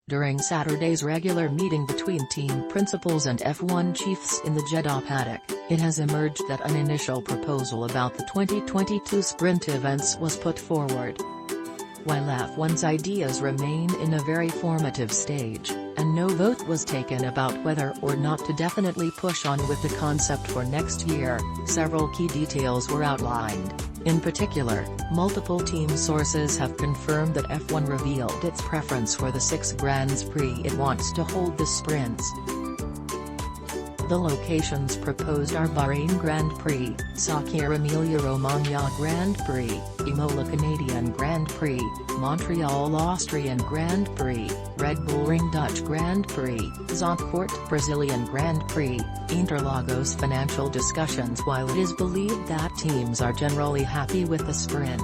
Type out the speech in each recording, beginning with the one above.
During Saturday's regular meeting between team principals and F1 chiefs in the Jeddah paddock, it has emerged that an initial proposal about the 2022 sprint events was put forward. While F1's ideas remain in a very formative stage, and no vote was taken about whether or not to definitely push on with the concept for next year, several key details were outlined. In particular, multiple team sources have confirmed that F1 revealed its preference for the 6 Grand Prix it wants to hold the sprints. The locations proposed are Bahrain Grand Prix, SakhirEmilia Romagna Grand Prix, ImolaCanadian Grand Prix, MontrealAustrian Grand Prix, Red Bull RingDutch Grand Prix, ZandvoortBrazilian Grand Prix, InterlagosFinancial discussionsWhile. It is believed that teams are generally happy with the sprint.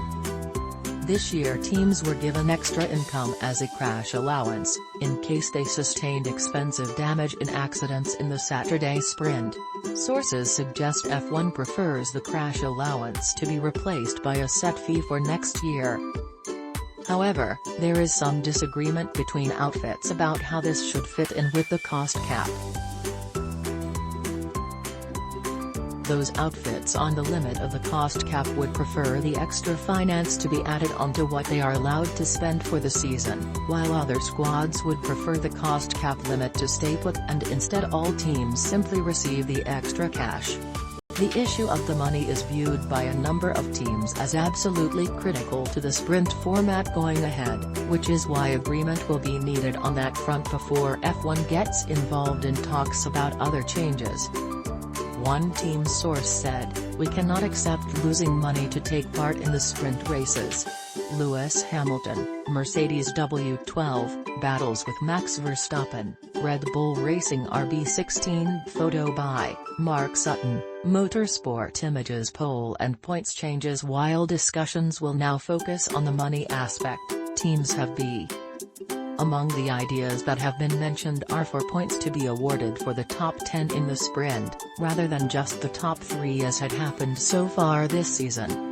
This year teams were given extra income as a crash allowance, in case they sustained expensive damage in accidents in the Saturday sprint. Sources suggest F1 prefers the crash allowance to be replaced by a set fee for next year. However, there is some disagreement between outfits about how this should fit in with the cost cap. Those outfits on the limit of the cost cap would prefer the extra finance to be added onto what they are allowed to spend for the season, while other squads would prefer the cost cap limit to stay put and instead all teams simply receive the extra cash. The issue of the money is viewed by a number of teams as absolutely critical to the sprint format going ahead, which is why agreement will be needed on that front before F1 gets involved in talks about other changes. One team source said, "We cannot accept losing money to take part in the sprint races." Lewis Hamilton, Mercedes W12, battles with Max Verstappen, Red Bull Racing RB16BPhoto by Mark Sutton, Motorsport ImagesPole and points changesWhile discussions will now focus on the money aspect. Teams have B. Among the ideas that have been mentioned are for points to be awarded for the top 10 in the sprint, rather than just the top 3 as had happened so far this season.